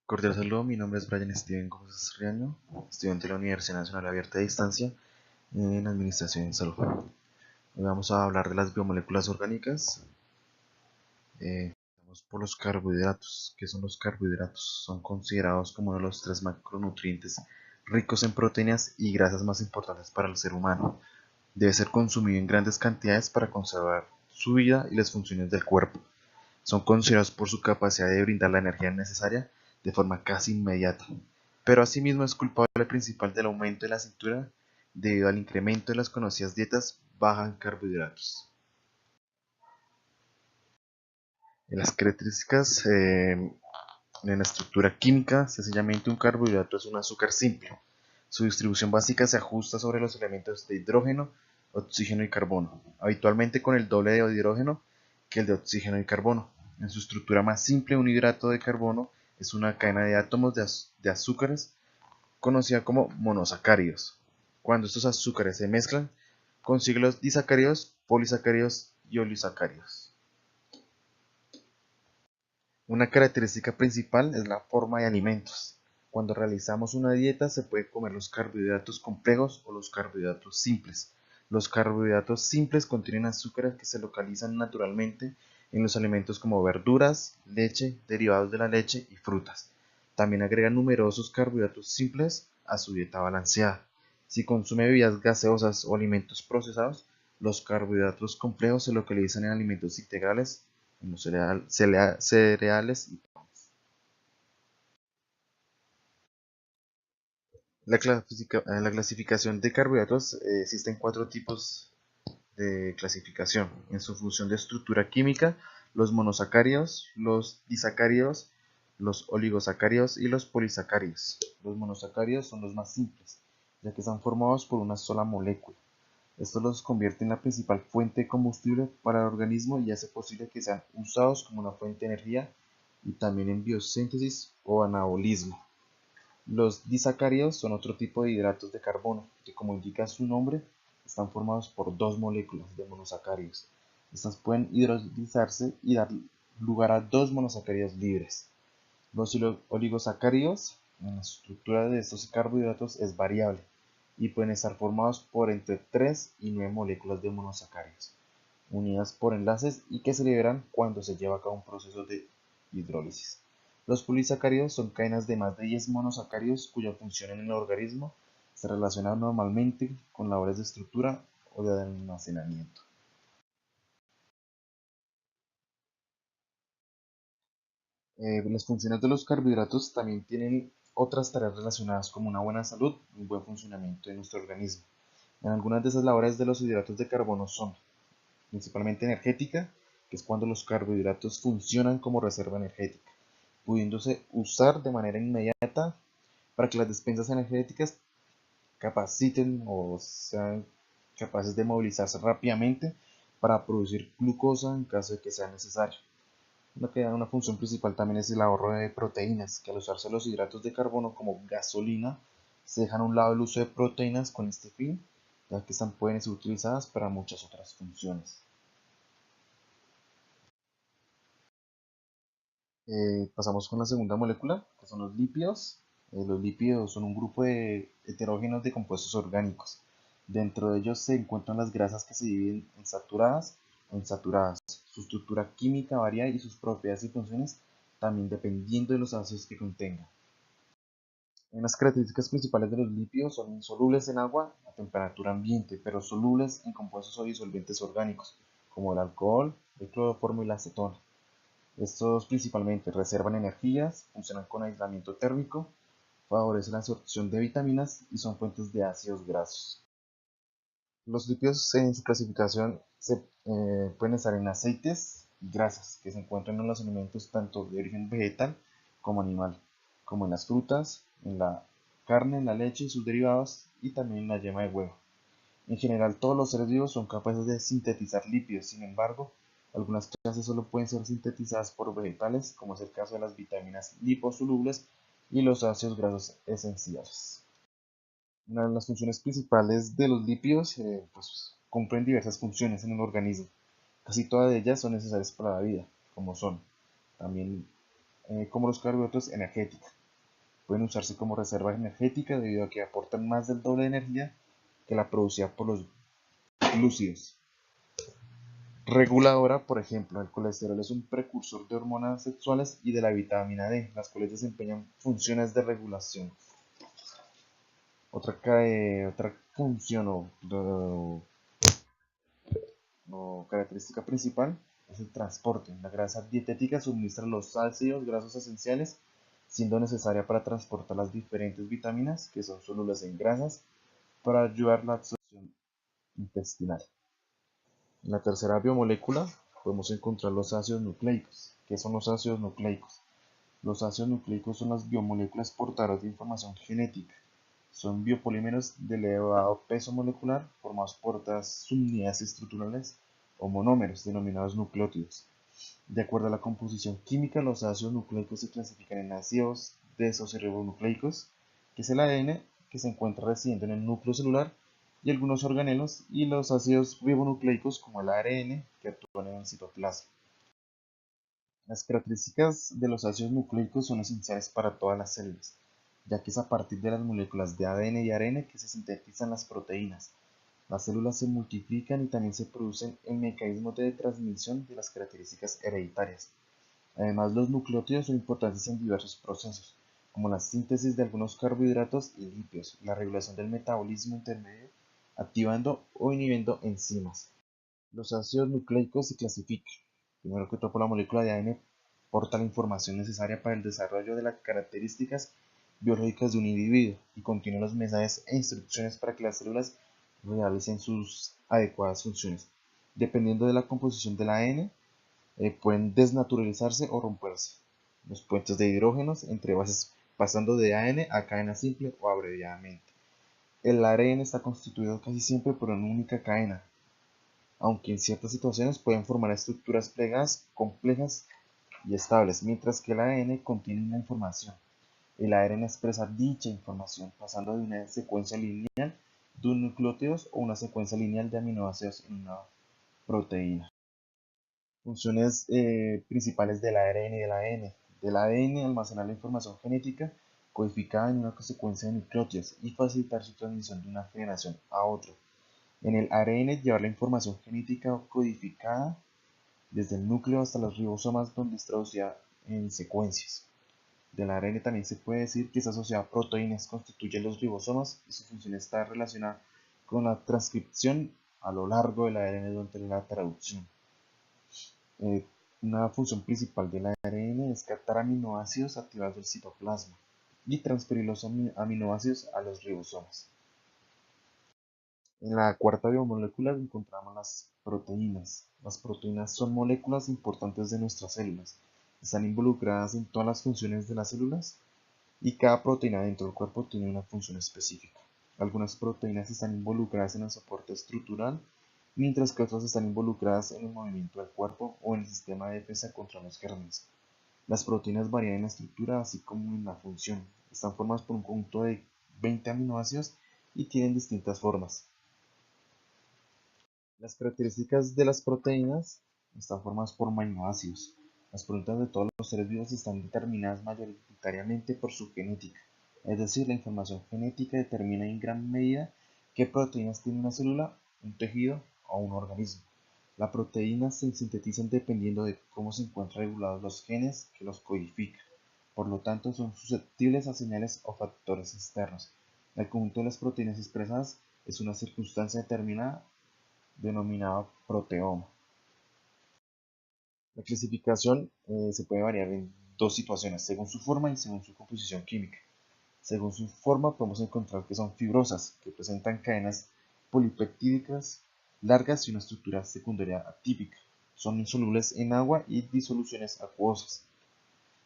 Cordial saludo, mi nombre es Brian Steven Gómez Riaño, estudiante de la Universidad Nacional Abierta de Distancia en Administración en Salud. Hoy vamos a hablar de las biomoléculas orgánicas. Vamos por los carbohidratos. ¿Qué son los carbohidratos? Son considerados como uno de los tres macronutrientes ricos en proteínas y grasas más importantes para el ser humano. Debe ser consumido en grandes cantidades para conservar su vida y las funciones del cuerpo. Son considerados por su capacidad de brindar la energía necesaria de forma casi inmediata, pero asimismo es culpable principal del aumento de la cintura debido al incremento de las conocidas dietas bajas en carbohidratos. En las características en la estructura química, sencillamente un carbohidrato es un azúcar simple. Su distribución básica se ajusta sobre los elementos de hidrógeno, oxígeno y carbono, habitualmente con el doble de hidrógeno que el de oxígeno y carbono. En su estructura más simple, un hidrato de carbono es una cadena de átomos de azúcares conocida como monosacáridos. Cuando estos azúcares se mezclan, consigue los disacáridos, polisacáridos y oligosacáridos. Una característica principal es la forma de alimentos. Cuando realizamos una dieta se puede comer los carbohidratos complejos o los carbohidratos simples. Los carbohidratos simples contienen azúcares que se localizan naturalmente en los alimentos como verduras, leche, derivados de la leche y frutas. También agregan numerosos carbohidratos simples a su dieta balanceada. Si consume bebidas gaseosas o alimentos procesados, los carbohidratos complejos se localizan en alimentos integrales en los cereales y panes. En la clasificación de carbohidratos existen cuatro tipos de clasificación. En su función de estructura química, los monosacáridos, los disacáridos, los oligosacáridos y los polisacáridos. Los monosacáridos son los más simples, ya que están formados por una sola molécula. Esto los convierte en la principal fuente de combustible para el organismo y hace posible que sean usados como una fuente de energía y también en biosíntesis o anabolismo. Los disacáridos son otro tipo de hidratos de carbono que, como indica su nombre, están formados por dos moléculas de monosacáridos. Estas pueden hidrolizarse y dar lugar a dos monosacáridos libres. Los oligosacáridos, la estructura de estos carbohidratos es variable y pueden estar formados por entre 3 y 9 moléculas de monosacáridos, unidas por enlaces y que se liberan cuando se lleva a cabo un proceso de hidrólisis. Los polisacáridos son cadenas de más de 10 monosacáridos cuya función en el organismo se relaciona normalmente con labores de estructura o de almacenamiento. Las funciones de los carbohidratos también tienen otras tareas relacionadas como una buena salud y un buen funcionamiento de nuestro organismo. En algunas de esas labores de los hidratos de carbono son principalmente energética, que es cuando los carbohidratos funcionan como reserva energética, pudiéndose usar de manera inmediata para que las despensas energéticas capaciten o sean capaces de movilizarse rápidamente para producir glucosa en caso de que sea necesario. Una función principal también es el ahorro de proteínas, que al usarse los hidratos de carbono como gasolina, se dejan a un lado el uso de proteínas con este fin, ya que están, pueden ser utilizadas para muchas otras funciones. Pasamos con la segunda molécula, que son los lípidos. Los lípidos son un grupo de heterógenos de compuestos orgánicos. Dentro de ellos se encuentran las grasas que se dividen en saturadas o insaturadas. Su estructura química varía y sus propiedades y funciones también dependiendo de los ácidos que contengan. Las características principales de los lípidos son insolubles en agua a temperatura ambiente, pero solubles en compuestos o disolventes orgánicos, como el alcohol, el cloroformo y la acetona. Estos principalmente reservan energías, funcionan con aislamiento térmico, favorecen la absorción de vitaminas y son fuentes de ácidos grasos. Los lípidos en su clasificación pueden estar en aceites y grasas que se encuentran en los alimentos tanto de origen vegetal como animal, como en las frutas, en la carne, en la leche y sus derivados y también en la yema de huevo. En general, todos los seres vivos son capaces de sintetizar lípidos, sin embargo, algunas clases solo pueden ser sintetizadas por vegetales, como es el caso de las vitaminas liposolubles y los ácidos grasos esenciales. Una de las funciones principales de los lípidos pues, cumplen diversas funciones en el organismo. Casi todas de ellas son necesarias para la vida, como son también como los carbohidratos, energética. Pueden usarse como reserva energética debido a que aportan más del doble de energía que la producida por los glúcidos. Reguladora, por ejemplo, el colesterol es un precursor de hormonas sexuales y de la vitamina D, las cuales desempeñan funciones de regulación. Otra función o característica principal es el transporte. La grasa dietética suministra los ácidos grasos esenciales, siendo necesaria para transportar las diferentes vitaminas, que son solubles en grasas, para ayudar la absorción intestinal. En la tercera biomolécula podemos encontrar los ácidos nucleicos. ¿Qué son los ácidos nucleicos? Los ácidos nucleicos son las biomoléculas portadoras de información genética. Son biopolímeros de elevado peso molecular formados por otras subunidades estructurales o monómeros denominados nucleótidos. De acuerdo a la composición química, los ácidos nucleicos se clasifican en ácidos desoxirribonucleicos, que es el ADN que se encuentra residiendo en el núcleo celular y algunos organelos, y los ácidos ribonucleicos como el ARN, que actúan en el citoplasma. Las características de los ácidos nucleicos son esenciales para todas las células, ya que es a partir de las moléculas de ADN y ARN que se sintetizan las proteínas. Las células se multiplican y también se producen en mecanismos de transmisión de las características hereditarias. Además, los nucleótidos son importantes en diversos procesos, como la síntesis de algunos carbohidratos y lípidos, la regulación del metabolismo intermedio, activando o inhibiendo enzimas. Los ácidos nucleicos se clasifican. Primero que todo, por la molécula de ADN porta la información necesaria para el desarrollo de las características biológicas de un individuo y contiene los mensajes e instrucciones para que las células realicen sus adecuadas funciones. Dependiendo de la composición del ADN, pueden desnaturalizarse o romperse los puentes de hidrógenos entre bases pasando de ADN a cadena simple o abreviadamente. El ARN está constituido casi siempre por una única cadena, aunque en ciertas situaciones pueden formar estructuras plegadas complejas y estables, mientras que el ADN contiene una información. El ARN expresa dicha información pasando de una secuencia lineal de nucleótidos o una secuencia lineal de aminoácidos en una proteína. Funciones principales del ARN y del ADN. Del ADN, almacenar la información genética codificada en una secuencia de nucleótidos y facilitar su transmisión de una generación a otra. En el ARN, llevar la información genética codificada desde el núcleo hasta los ribosomas, donde es traducida en secuencias. Del ARN también se puede decir que es asociado a proteínas, constituyen los ribosomas y su función está relacionada con la transcripción a lo largo del ARN durante la traducción. Una función principal del ARN es captar aminoácidos activados del citoplasma y transferir los aminoácidos a los ribosomas. En la cuarta biomolécula encontramos las proteínas. Las proteínas son moléculas importantes de nuestras células. Están involucradas en todas las funciones de las células y cada proteína dentro del cuerpo tiene una función específica. Algunas proteínas están involucradas en el soporte estructural, mientras que otras están involucradas en el movimiento del cuerpo o en el sistema de defensa contra los gérmenes. Las proteínas varían en la estructura así como en la función. Están formadas por un conjunto de 20 aminoácidos y tienen distintas formas. Las características de las proteínas están formadas por aminoácidos. Las proteínas de todos los seres vivos están determinadas mayoritariamente por su genética, es decir, la información genética determina en gran medida qué proteínas tiene una célula, un tejido o un organismo. Las proteínas se sintetizan dependiendo de cómo se encuentran regulados los genes que los codifican. Por lo tanto, son susceptibles a señales o factores externos. El conjunto de las proteínas expresadas es una circunstancia determinada denominado proteoma. La clasificación se puede variar en dos situaciones, según su forma y según su composición química. Según su forma podemos encontrar que son fibrosas, que presentan cadenas polipeptídicas largas y una estructura secundaria atípica. Son insolubles en agua y disoluciones acuosas.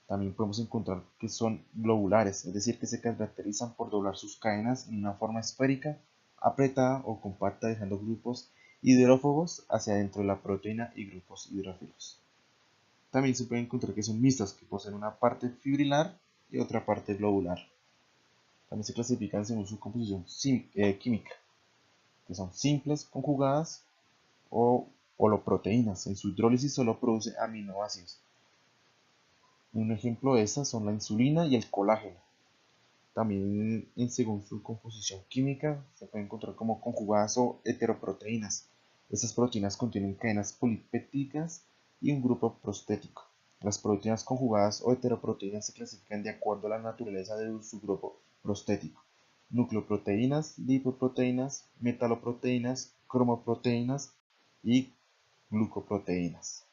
También podemos encontrar que son globulares, es decir, que se caracterizan por doblar sus cadenas en una forma esférica, apretada o compacta, dejando grupos hidrófobos hacia adentro de la proteína y grupos hidrófilos. También se puede encontrar que son mixtas, que poseen una parte fibrilar y otra parte globular. También se clasifican según su composición química, que son simples, conjugadas o holoproteínas. En su hidrólisis solo produce aminoácidos. Un ejemplo de estas son la insulina y el colágeno. También, según su composición química, se puede encontrar como conjugadas o heteroproteínas. Estas proteínas contienen cadenas polipéptidas y un grupo prostético. Las proteínas conjugadas o heteroproteínas se clasifican de acuerdo a la naturaleza de su grupo prostético: nucleoproteínas, lipoproteínas, metaloproteínas, cromoproteínas y glucoproteínas.